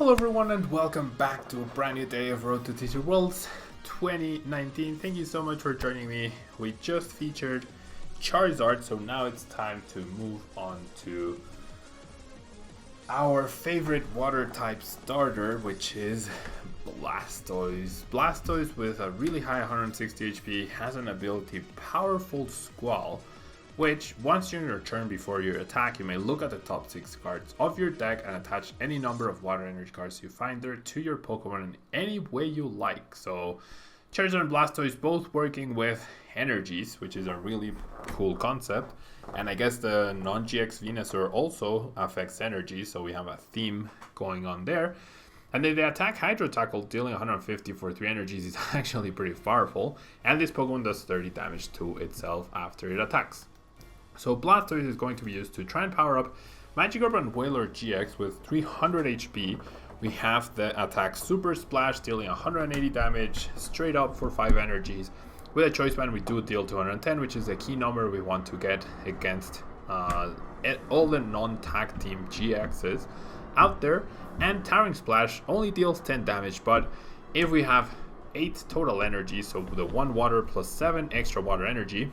Hello everyone and welcome back to a brand new day of Road to TCG Worlds 2019. Thank you so much for joining me. We just featured Charizard, so now it's time to move on to our favorite water type starter, which is Blastoise. Blastoise with a really high 160 HP has an ability Powerful Squall, which once during your turn before your attack, you may look at the top 6 cards of your deck and attach any number of water energy cards you find there to your Pokemon in any way you like. So Charizard and Blastoise both working with energies, which is a really cool concept. And I guess the non-GX Venusaur also affects energy, so we have a theme going on there. And then the attack Hydro Tackle, dealing 150 for 3 energies, is actually pretty powerful. And this Pokemon does 30 damage to itself after it attacks. So Blastoise is going to be used to try and power up Magikarp Wailord-GX with 300 HP. We have the attack Super Splash, dealing 180 damage straight up for 5 energies. With a Choice Band, we do deal 210, which is a key number we want to get against all the non-tag team GXs out there. And Towering Splash only deals 10 damage, but if we have 8 total energy, so the 1 water plus 7 extra water energy,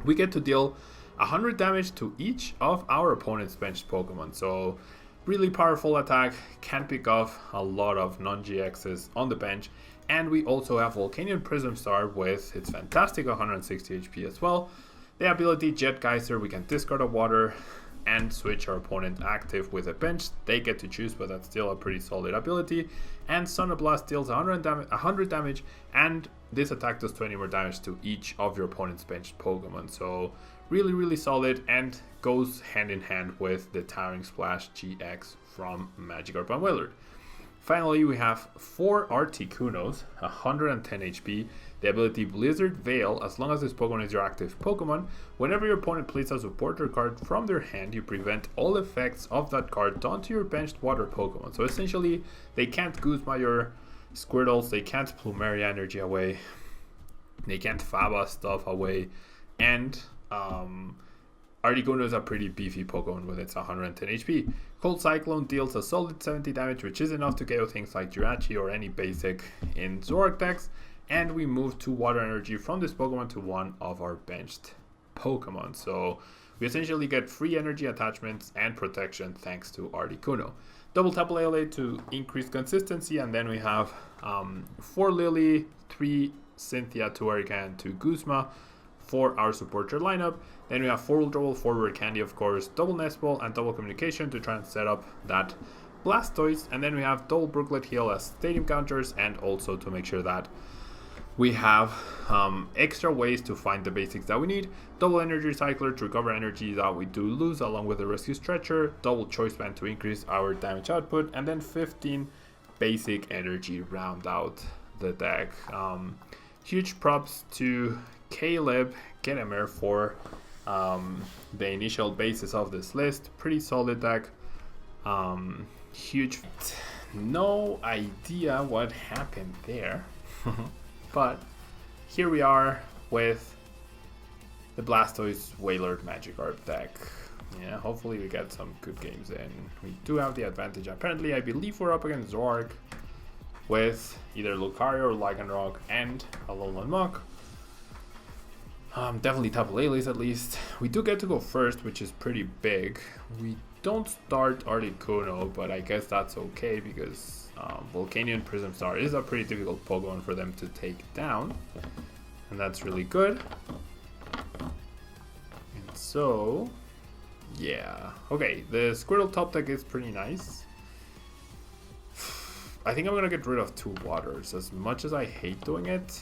we get to deal 100 damage to each of our opponent's benched Pokemon. So really powerful attack, can pick off a lot of non-GXs on the bench. And we also have Volcanion Prism Star with its fantastic 160 HP as well. The ability Jet Geyser, we can discard a water and switch our opponent active with a bench. They get to choose, but that's still a pretty solid ability. And Sonoblast deals 100 damage, and this attack does 20 more damage to each of your opponent's benched Pokemon. So really solid, and goes hand in hand with the Towering Splash GX from Magikarp Wailord. Finally, we have 4 Articunos, 110 HP, the ability Blizzard Veil. As long as this Pokemon is your active Pokemon, whenever your opponent plays a supporter card from their hand, you prevent all effects of that card done to your benched water Pokemon. So essentially, they can't Guzma your Squirtles, they can't Plumeria energy away, they can't Faba stuff away, and Articuno is a pretty beefy Pokemon with its 110 HP. Cold Cyclone deals a solid 70 damage, which is enough to KO things like Jirachi or any basic in Zoroark decks. And we move 2 water energy from this Pokemon to one of our benched Pokemon. So we essentially get free energy attachments and protection thanks to Articuno. Double Tapu Lele to increase consistency, and then we have 4 Lillie, 3 Cynthia, 2 Erika, and 2 Guzma for our supporter lineup. Then we have 4 Ultra Ball, 4 Rare Candy, of course, double Nest Ball, and double Communication to try and set up that Blastoise. And then we have double Brooklet Hill as stadium counters, and also to make sure that we have extra ways to find the basics that we need. Double Energy Recycler to recover energy that we do lose, along with the Rescue Stretcher. Double Choice Band to increase our damage output. And then 15 basic energy round out the deck. Huge props to Caleb Genemer for the initial basis of this list. Pretty solid deck. Huge. No idea what happened there. But here we are with the Blastoise Wailord Magikarp deck. Yeah, hopefully we get some good games in. We do have the advantage. Apparently, I believe we're up against Zoroark with either Lucario or Lycanroc and a Alolan Muk. Definitely Tapu Lele's at least. We do get to go first, which is pretty big. We don't start Articuno, but I guess that's okay because Volcanion Prism Star is a pretty difficult Pokemon for them to take down. And that's really good. And so, yeah. Okay, the Squirtle top deck is pretty nice. I think I'm going to get rid of 2 waters. As much as I hate doing it,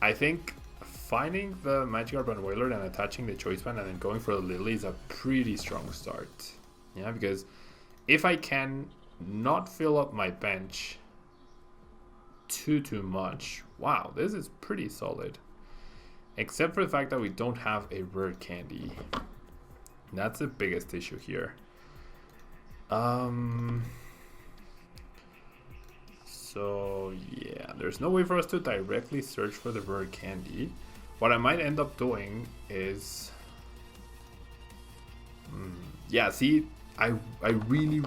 I think finding the Magikarp and Wailord and attaching the Choice Band and then going for the Lillie is a pretty strong start. Yeah, because if I can not fill up my bench too much, wow, this is pretty solid. Except for the fact that we don't have a Rare Candy. That's the biggest issue here. So yeah, there's no way for us to directly search for the Rare Candy. What I might end up doing is yeah, see, I really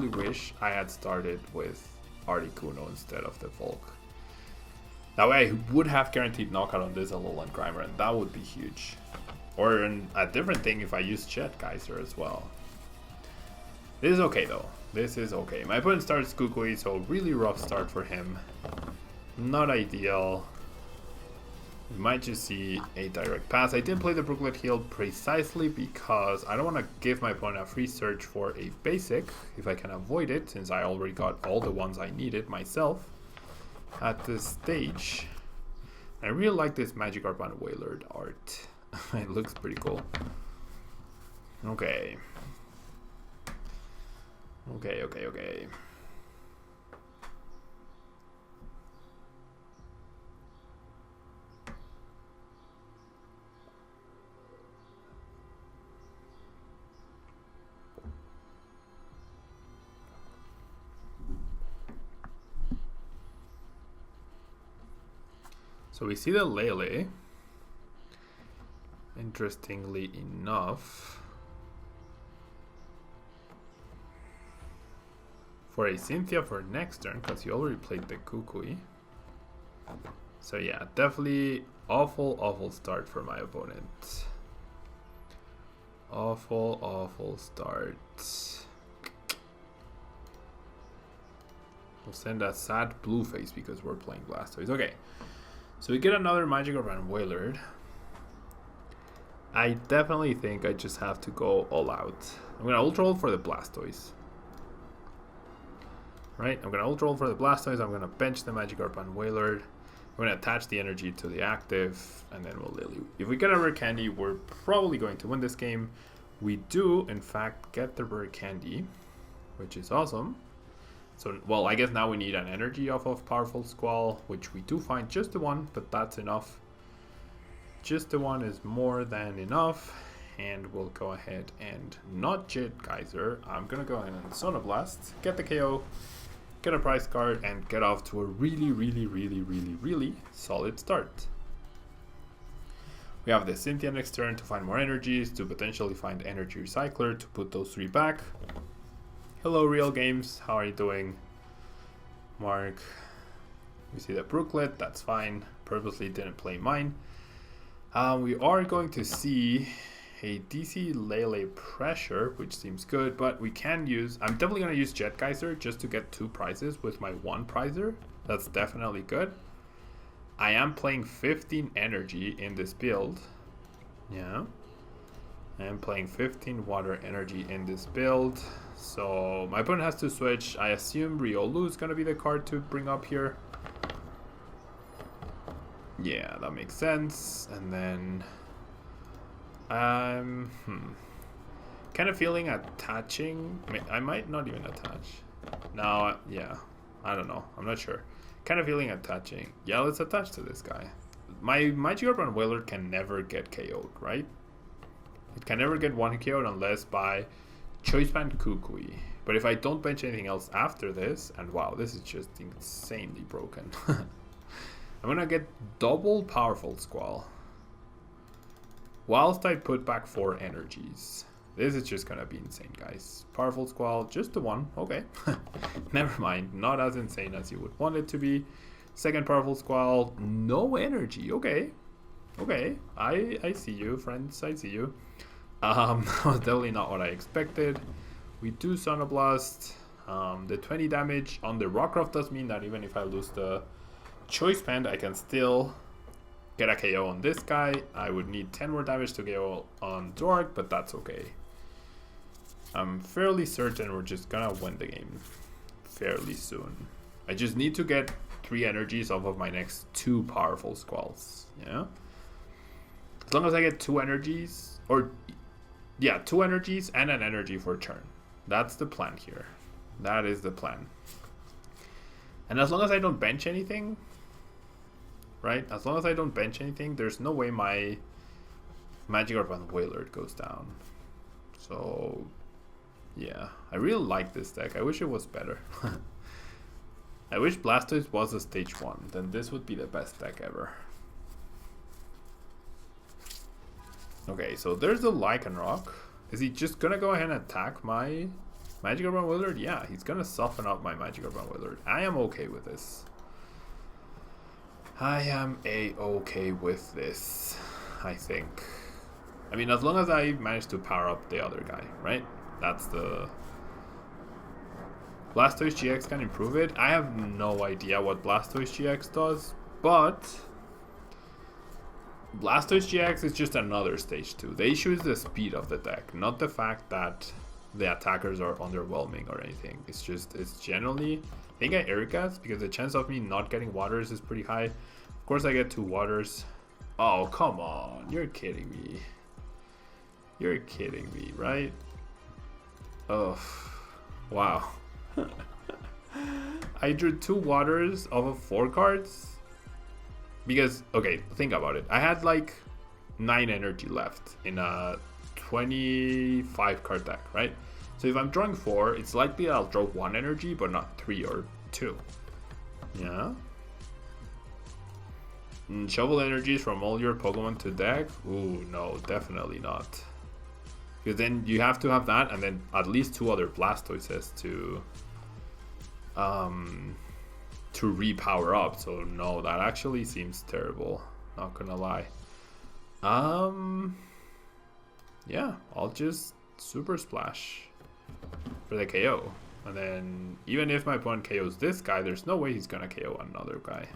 wish I had started with Articuno instead of the Volk. That way I would have guaranteed knockout on this Alolan Grimer, and that would be huge. Or a different thing if I use Jet Geyser as well. This is okay though. This is okay. My opponent starts Kukui, so really rough start for him. Not ideal. We might just see a direct pass. I did play the Brooklet Hill precisely because I don't want to give my opponent a free search for a basic if I can avoid it, since I already got all the ones I needed myself at this stage. I really like this Magikarp Wailord art. It looks pretty cool. Okay. Okay. So we see the Lele. Interestingly enough, for a Cynthia for next turn, because you already played the Kukui. So yeah, definitely awful start for my opponent. Awful start. We'll send a sad blue face because we're playing Blastoise. Okay, so we get another Magikarp Wailord. I definitely think I just have to go all out. I'm gonna Ultra Ult for the Blastoise. Right, I'm gonna Ultra Ult for the Blastoise. I'm gonna bench the Magikarp Wailord. I'm gonna attach the energy to the active, and then we'll Lillie. If we get a Rare Candy, we're probably going to win this game. We do, in fact, get the Rare Candy, which is awesome. So, well, I guess now we need an energy off of Powerful Squall, which we do find just the one, but that's enough. Just the one is more than enough, and we'll go ahead and not Jet Geyser. I'm gonna go ahead and Sonoblast, get the KO, get a prize card, and get off to a really solid start. We have the Cynthia next turn to find more energies, to potentially find Energy Recycler to put those 3 back. Hello Real Games, how are you doing? Mark. We see the Brooklet, that's fine. Purposely didn't play mine. We are going to see a DC Lele Pressure, which seems good, but we can use... I'm definitely going to use Jet Geyser just to get 2 prizes with my 1 prizer. That's definitely good. I am playing 15 energy in this build. Yeah. I am playing 15 Water Energy in this build. So my opponent has to switch. I assume Riolu is going to be the card to bring up here. Yeah, that makes sense. And then I'm kind of feeling attaching. I might not even attach. No, yeah, I don't know. I'm not sure. Kind of feeling attaching. Yeah, let's attach to this guy. My Magikarp Wailord can never get KO'd, right? It can never get 1 KO'd unless by Choice Band Kukui. But if I don't bench anything else after this, and wow, this is just insanely broken. I'm gonna get double Powerful Squall, whilst I put back 4 energies. This is just gonna be insane, guys. Powerful Squall, just the 1, okay. Never mind, not as insane as you would want it to be. Second Powerful Squall, no energy, okay. Okay, I see you, friends, I see you. That was definitely not what I expected. We do Sonoblast. The 20 damage on the Rockruff does mean that even if I lose the Choice Band, I can still get a KO on this guy. I would need 10 more damage to KO on Dork, but that's okay. I'm fairly certain we're just gonna win the game fairly soon. I just need to get 3 energies off of my next 2 Powerful Squalls. Yeah. As long as I get 2 energies, or yeah, 2 energies and an energy for a turn. That's the plan here. That is the plan. And as long as I don't bench anything, right? As long as I don't bench anything, there's no way my Magikarp Wailord goes down. So, yeah. I really like this deck. I wish it was better. I wish Blastoise was a stage 1. Then this would be the best deck ever. Okay, so there's the Lycanroc. Is he just gonna go ahead and attack my Magikarp Wailord? Yeah, he's gonna soften up my Magikarp Wailord. I am okay with this. I am okay with this, I think. I mean, as long as I manage to power up the other guy, right? That's the... Blastoise GX can improve it. I have no idea what Blastoise GX does, but Blastoise GX is just another stage 2. The issue is the speed of the deck, not the fact that the attackers are underwhelming or anything. It's just, it's generally... I think I Erika's because the chance of me not getting waters is pretty high. Of course I get 2 waters. Oh, come on. You're kidding me. You're kidding me, right? Oh, wow. I drew 2 waters off of 4 cards. Because, okay, think about it. I had like 9 energy left in a 25 card deck, right? So if I'm drawing 4, it's likely I'll draw 1 energy, but not 3 or 2. Yeah. And shovel energies from all your Pokemon to deck? Ooh, no, definitely not. Because then you have to have that, and then at least 2 other Blastoises to repower up. So no, that actually seems terrible. Not gonna lie. Yeah, I'll just Super Splash for the KO. And then even if my opponent KOs this guy, there's no way he's gonna KO another guy.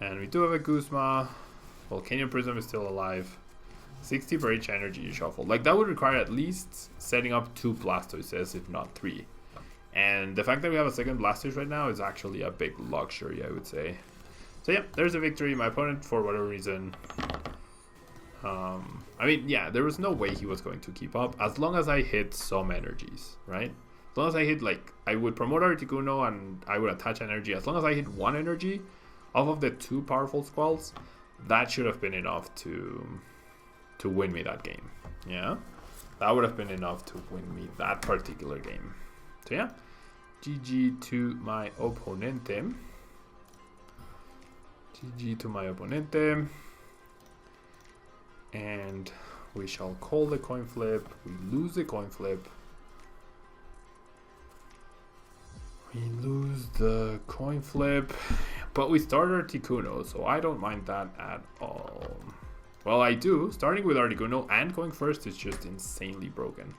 And we do have a Guzma. Volcanion Prism is still alive. 60 for each energy you shuffle. Like, that would require at least setting up 2 Blastoises, if not 3. And the fact that we have a second Blastoise right now is actually a big luxury, I would say. So yeah, there's a victory. My opponent, for whatever reason... I mean, yeah, there was no way he was going to keep up, as long as I hit some energies, right? As long as I hit, like, I would promote Articuno and I would attach energy. As long as I hit 1 energy off of the 2 powerful Squalls, that should have been enough to win me that game. Yeah, that would have been enough to win me that particular game. So yeah, GG to my opponente. GG to my opponente. And we shall call the coin flip. We lose the coin flip. We lose the coin flip. But we start Articuno, so I don't mind that at all. Well, I do. Starting with Articuno and going first is just insanely broken.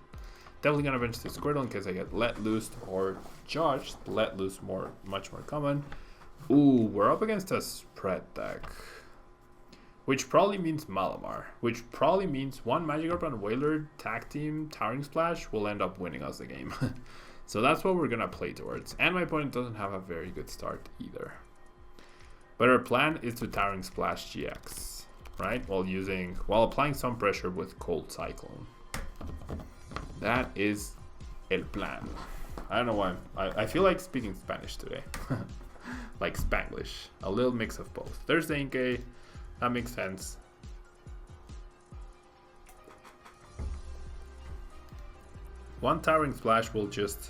Definitely gonna bench the Squirtle in case I get let loose or judged. Let loose much more common. Ooh, we're up against a spread deck. Which probably means Malamar. Which probably means one Magikarp and Wailord tag team Towering Splash will end up winning us the game. So that's what we're gonna play towards. And my opponent doesn't have a very good start either. But our plan is to Towering Splash GX, right? While applying some pressure with Cold Cyclone. That is el plan. I don't know why. I feel like speaking Spanish today. Like Spanglish. A little mix of both. There's the Inkay. That makes sense. One Towering Splash will just...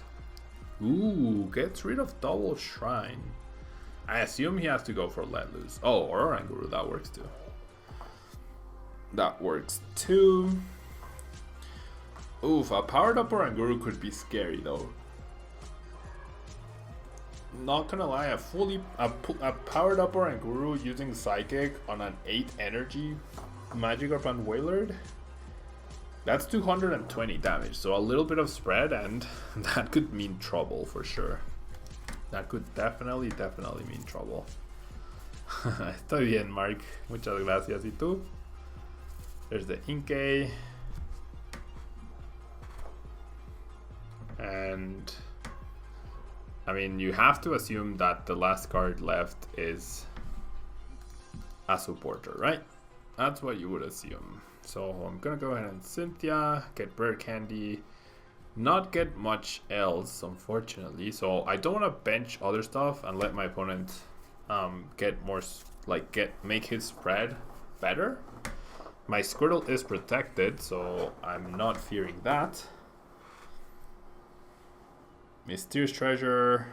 Ooh, gets rid of double Shrine. I assume he has to go for Let Loose. Oh, or Oranguru, that works too. That works too. Oof, a powered up Oranguru could be scary though. Not gonna lie, a powered up Oranguru using Psychic on an 8 energy Magikarp and Wailord. That's 220 damage, so a little bit of spread, and that could mean trouble for sure. That could definitely mean trouble. Estoy bien, Mark. Muchas gracias. ¿Y tú? There's the Inkay. And... I mean, you have to assume that the last card left is a supporter, right? That's what you would assume. So I'm gonna go ahead and Cynthia, get Rare Candy, not get much else, unfortunately. So I don't want to bench other stuff and let my opponent get more, make his spread better. My Squirtle is protected, so I'm not fearing that. Mysterious Treasure.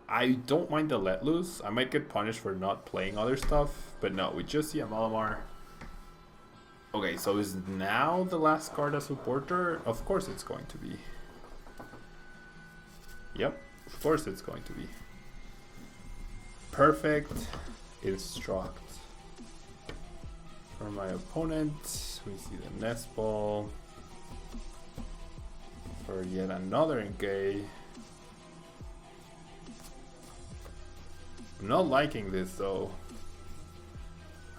I don't mind the Let Loose. I might get punished for not playing other stuff, but no, we just see a Malamar. Okay, so is now the last card a supporter? Of course it's going to be. Yep, of course it's going to be. Perfect instruct. For my opponent, we see the nest ball. For yet another Engay. I'm not liking this though.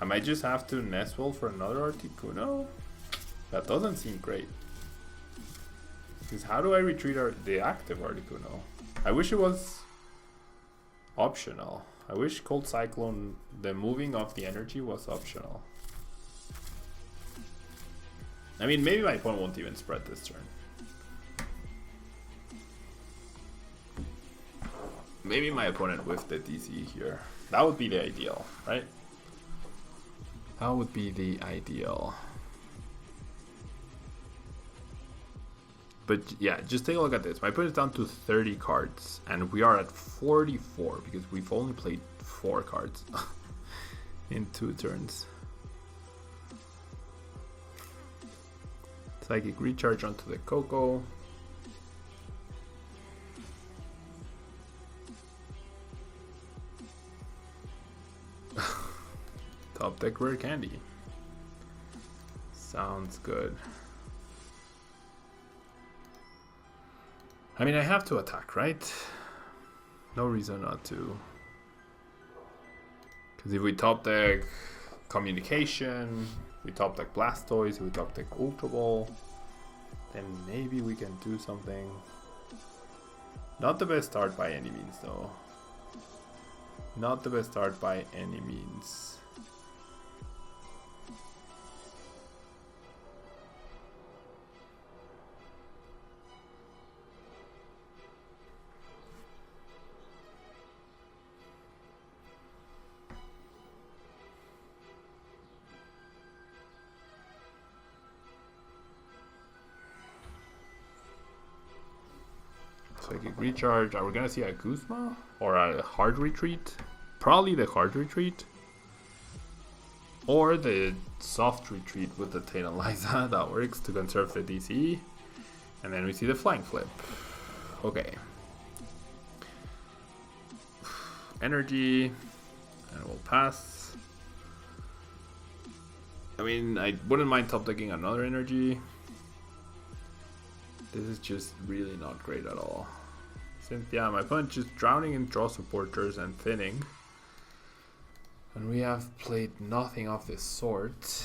I might just have to nest ball for another Articuno. That doesn't seem great. Because how do I retreat the active Articuno? I wish it was optional. I wish Cold Cyclone, the moving of the energy, was optional. I mean, maybe my opponent won't even spread this turn. Maybe my opponent with the DC here. That would be the ideal, right? That would be the ideal. But yeah, just take a look at this. My opponent's down to 30 cards, and we are at 44 because we've only played 4 cards in 2 turns. Psychic Recharge onto the Coco. Top deck Rare Candy. Sounds good. I mean, I have to attack, right? No reason not to. Because if we top deck Communication, we top deck Blastoise, we top deck Ultra Ball, then maybe we can do something. Not the best start by any means, though. Not the best start by any means. Psychic Recharge. Are we gonna see a Guzma or a hard retreat? Probably the hard retreat. Or the soft retreat with the Tantaliza. That works to conserve the DC. And then we see the flying flip. Okay. Energy. And we'll pass. I mean, I wouldn't mind top decking another energy. This is just really not great at all. Cynthia, my opponent just drowning in draw supporters and thinning. And we have played nothing of this sort.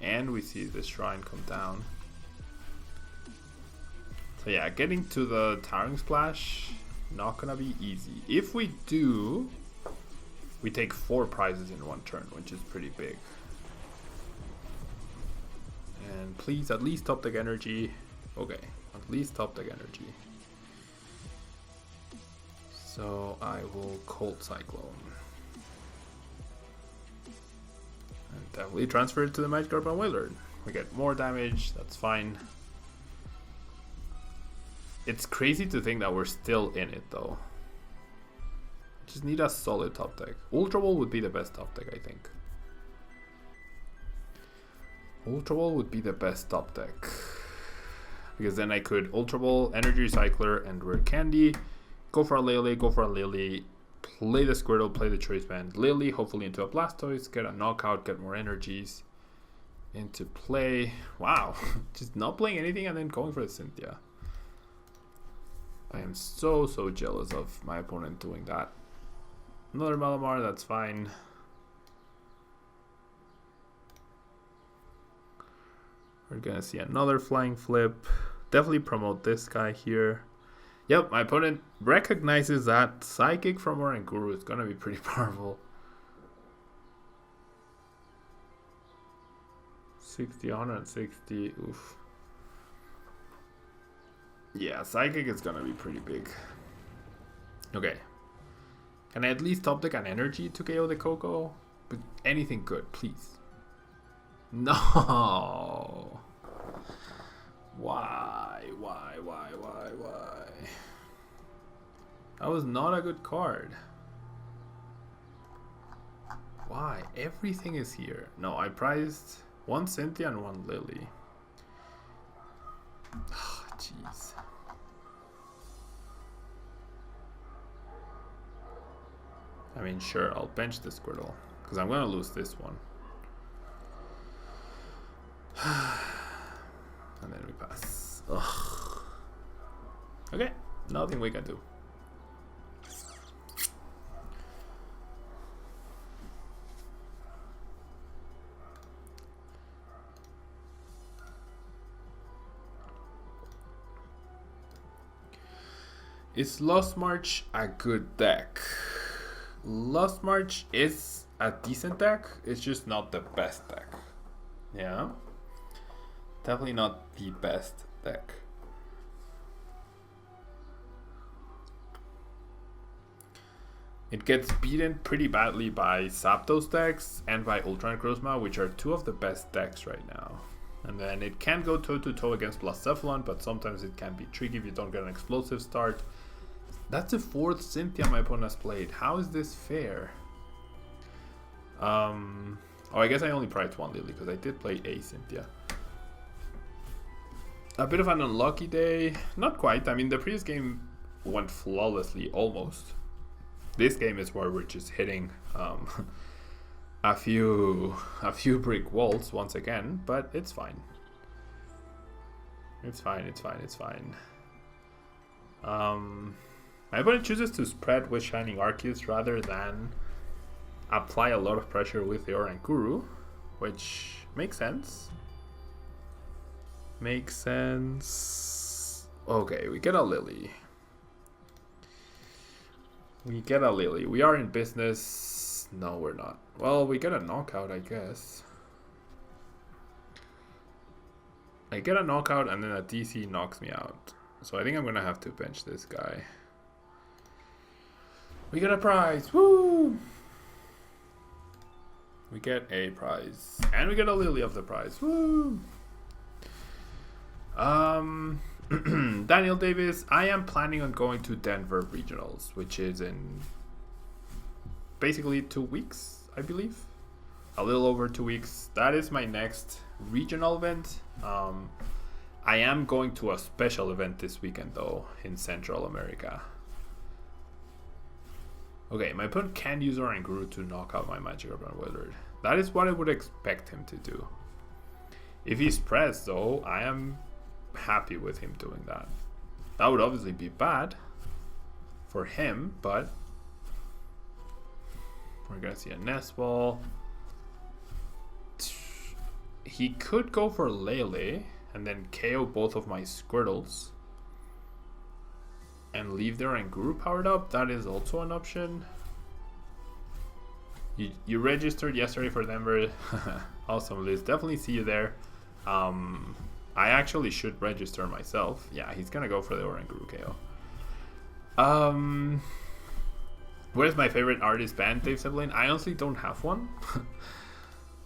And we see the shrine come down. So yeah, getting to the Towering Splash, not gonna be easy. If we do, we take 4 prizes in 1 turn, which is pretty big. And please, at least top deck energy. Okay, at least top deck energy. So I will Cold Cyclone. And definitely transfer it to the Magikarp Wailord. We get more damage, that's fine. It's crazy to think that we're still in it though. Just need a solid top deck. Ultra Ball would be the best top deck, I think. Ultra Ball would be the best top deck. Because then I could Ultra Ball, Energy Recycler, and Rare Candy. Go for a Lillie, go for a Lillie. Play the Squirtle, play the Choice Band. Lillie, hopefully into a Blastoise. Get a knockout, get more energies into play. Wow. Just not playing anything and then going for the Cynthia. I am so jealous of my opponent doing that. Another Malamar, that's fine. We're gonna see another flying flip. Definitely promote this guy here. Yep, my opponent recognizes that Psychic from Oranguru is gonna be pretty powerful. 60, 160, oof. Yeah, Psychic is gonna be pretty big. Okay. Can I at least top deck an energy to KO the Coco? But anything good, please. No. Why? That was not a good card. Why? Everything is here. No, I prized one Cynthia and one Lillie. Oh, jeez. I mean, sure, I'll bench the Squirtle, because I'm going to lose this one. And then we pass. Ugh. Okay, nothing we can do. Is Lost March a good deck? Lost March is a decent deck, it's just not the best deck. Yeah, definitely not the best deck. It gets beaten pretty badly by Zapdos decks and by Ultra and Guzma, which are two of the best decks right now. And then it can go toe-to-toe against Blastoise, but sometimes it can be tricky if you don't get an explosive start. That's the fourth Cynthia my opponent has played. How is this fair? Oh, I guess I only prized one Lillie because I did play a Cynthia. A bit of an unlucky day. Not quite. I mean, the previous game went flawlessly, almost. This game is where we're just hitting a few brick walls once again, but it's fine. It's fine. My opponent chooses to spread with Shining Arceus rather than apply a lot of pressure with the Orankuru, which makes sense. Okay, we get a Lillie. We are in business. No, we're not. Well, we get a knockout, I guess. I get a knockout and then a DC knocks me out. So I think I'm going to have to bench this guy. We get a prize. Woo! We get a prize. And we get a Lillie of the prize. Woo! Daniel Davis, I am planning on going to Denver Regionals, which is in basically 2 weeks, I believe. A little over 2 weeks. That is my next regional event. I am going to a special event this weekend, though, in Central America. Okay, my opponent can use Oranguru to knock out my Magikarp Wailord. That is what I would expect him to do. If he's pressed, though, I am happy with him doing that. That would obviously be bad for him, but we're gonna see a Nest Ball. He could go for Lele and then KO both of my Squirtles and leave their Oranguru powered up. That is also an option. You registered yesterday for Denver. Awesome, Liz. Definitely see you there. I actually should register myself. Yeah, he's gonna go for the Oranguru KO. Where's my favorite artist band, Dave Seblin? I honestly don't have one.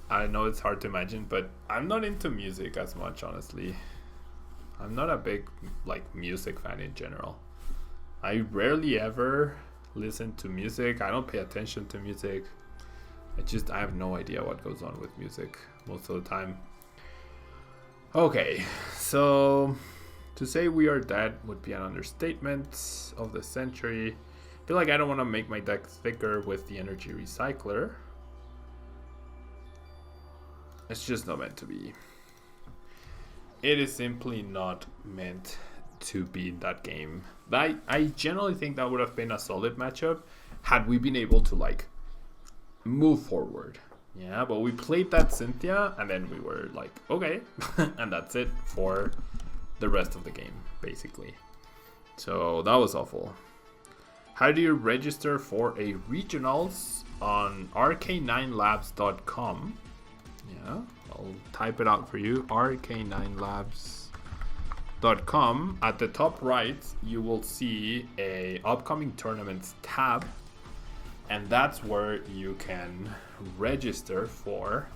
I know it's hard to imagine, but I'm not into music as much, honestly. I'm not a big music fan in general. I rarely ever listen to music. I don't pay attention to music. I have no idea what goes on with music most of the time. Okay, so to say we are dead would be an understatement of the century. I feel like I don't want to make my deck thicker with the Energy Recycler. It's just not meant to be. It is simply not meant to be in that game. I generally think that would have been a solid matchup had we been able to move forward. Yeah, but we played that Cynthia and then we were like, okay. And that's it for the rest of the game, basically. So that was awful. How do you register for a regionals? On rk9labs.com. Yeah, I'll type it out for you. rk9labs.com. At the top right, you will see a upcoming tournaments tab, and that's where you can register for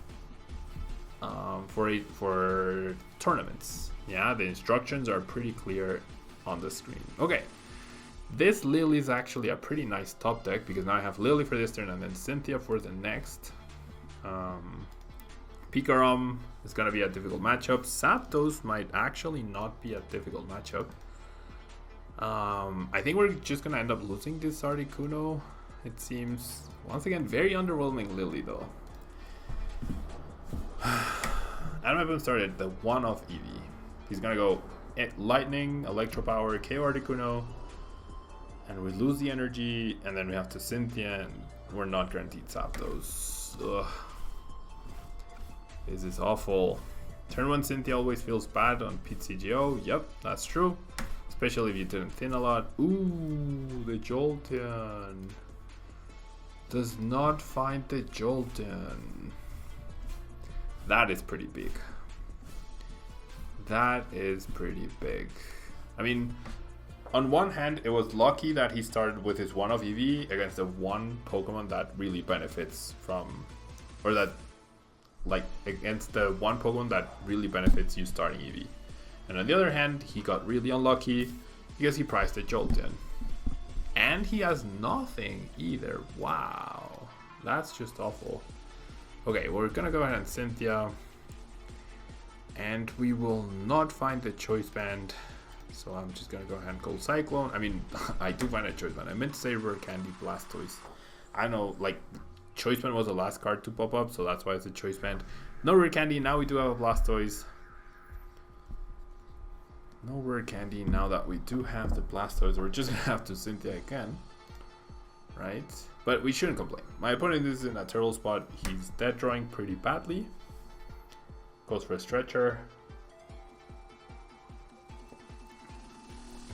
tournaments. Yeah, the instructions are pretty clear on the screen. Okay, This Lillie is actually a pretty nice top deck because now I have Lillie for this turn and then Cynthia for the next. Pikarom is going to be a difficult matchup. Zapdos might actually not be a difficult matchup. I think we're just going to end up losing this Articuno. It seems, once again, very underwhelming Lillie though. Animal started the 1-off Eevee. He's going to go Lightning, Electro Power, KO Articuno. And we lose the energy, and then we have to Cynthia, and we're not guaranteed Zapdos. Ugh. This is awful. Turn 1 Cynthia always feels bad on TCGO. Yep, that's true. Especially if you didn't thin a lot. Ooh, the Jolteon. Does not find the Jolteon. That is pretty big. That is pretty big. I mean, on one hand, it was lucky that he started with his 1-off Eevee against the one Pokemon that really benefits from, or that, like, against the one Pokemon that really benefits you starting Eevee. And on the other hand, he got really unlucky because he priced a Jolteon. And he has nothing either. Wow. That's just awful. Okay, we're gonna go ahead and Cynthia. And we will not find the Choice Band. So I'm just gonna go ahead and Cold Cyclone. I mean, I do find a Choice Band. I meant to say Rare Candy Blastoise. I know, like, Choice Band was the last card to pop up, so that's why it's a Choice Band. No Rare Candy, now we do have a Blastoise. No Rare Candy, now that we do have the Blastoise. We're just gonna have to Cynthia again. Right? But we shouldn't complain. My opponent is in a turtle spot. He's dead drawing pretty badly. Goes for a Stretcher.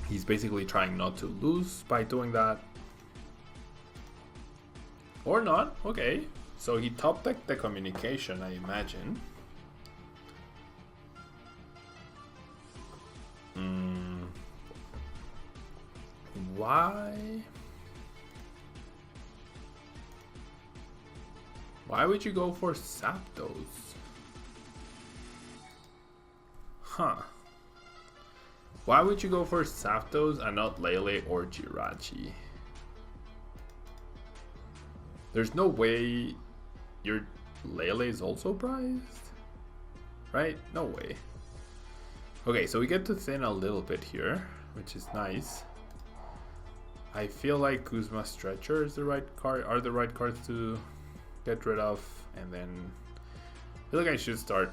He's basically trying not to lose by doing that. Or not. Okay. So he top decked the Communication, I imagine. Why? Why would you go for Zapdos? Huh. Why would you go for Zapdos and not Lele or Jirachi? There's no way your Lele is also prized? Right? No way. Okay, so we get to thin a little bit here, which is nice. I feel like Guzma Stretcher is the right card, are the right cards to get rid of, and then I feel like I should start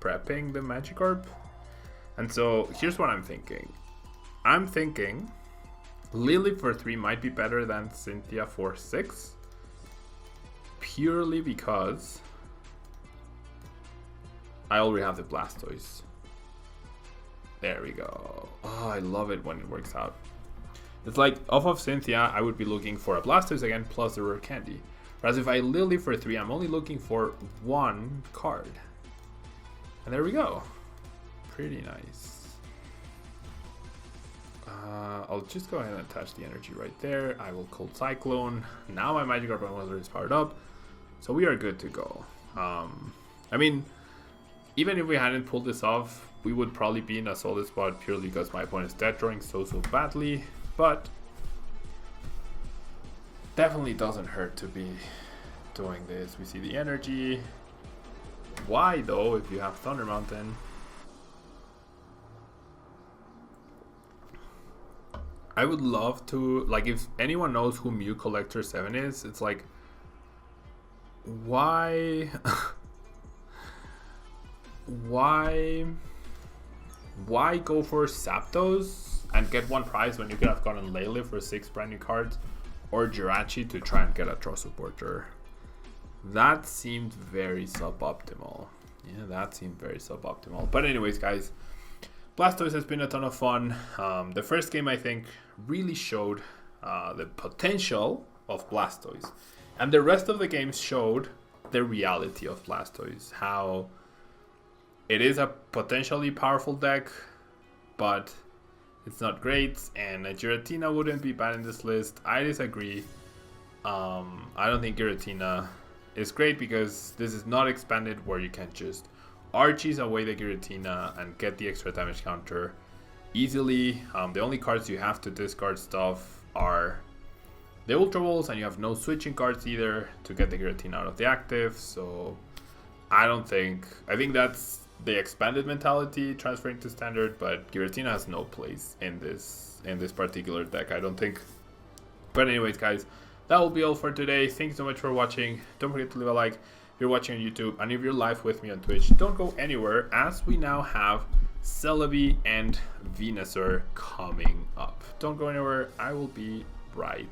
prepping the Magikarp. And so here's what I'm thinking. I'm thinking Lillie for 3 might be better than Cynthia for 6, purely because I already have the Blastoise. There we go. Oh, I love it when it works out. It's like, off of Cynthia, I would be looking for a Blastoise again, plus the Rare Candy. Whereas if I Lillie for 3, I'm only looking for 1 card. And there we go. Pretty nice. I'll just go ahead and attach the energy right there. I will Cold Cyclone. Now my Magikarp Wailord is powered up. So we are good to go. I mean, even if we hadn't pulled this off, we would probably be in a solid spot purely because my opponent is dead drawing so badly. But definitely doesn't hurt to be doing this. We see the energy. Why though, if you have Thunder Mountain? I would love to, like, if anyone knows who Mew Collector 7 is, it's like, why go for Zapdos and get 1 prize when you could have gotten Lele for 6 brand new cards, or Jirachi to try and get a Draw Supporter? That seemed very suboptimal. Yeah, that seemed very suboptimal. But anyways, guys, Blastoise has been a ton of fun. The first game, I think, really showed the potential of Blastoise. And the rest of the games showed the reality of Blastoise. How it is a potentially powerful deck, but it's not great. And a Giratina wouldn't be bad in this list. I disagree. I don't think Giratina is great because this is not expanded where you can just Archies away the Giratina and get the extra damage counter. easily. The only cards you have to discard stuff are the Ultra Balls, and you have no switching cards either to get the Giratina out of the active. So I think that's the expanded mentality transferring to standard, but Giratina has no place in this particular deck, I don't think. But anyways, guys, that will be all for today. Thanks so much for watching. Don't forget to leave a like if you're watching on YouTube, and if you're live with me on Twitch, don't go anywhere, as we now have Celebi and Venusaur coming up. Don't go anywhere. I will be right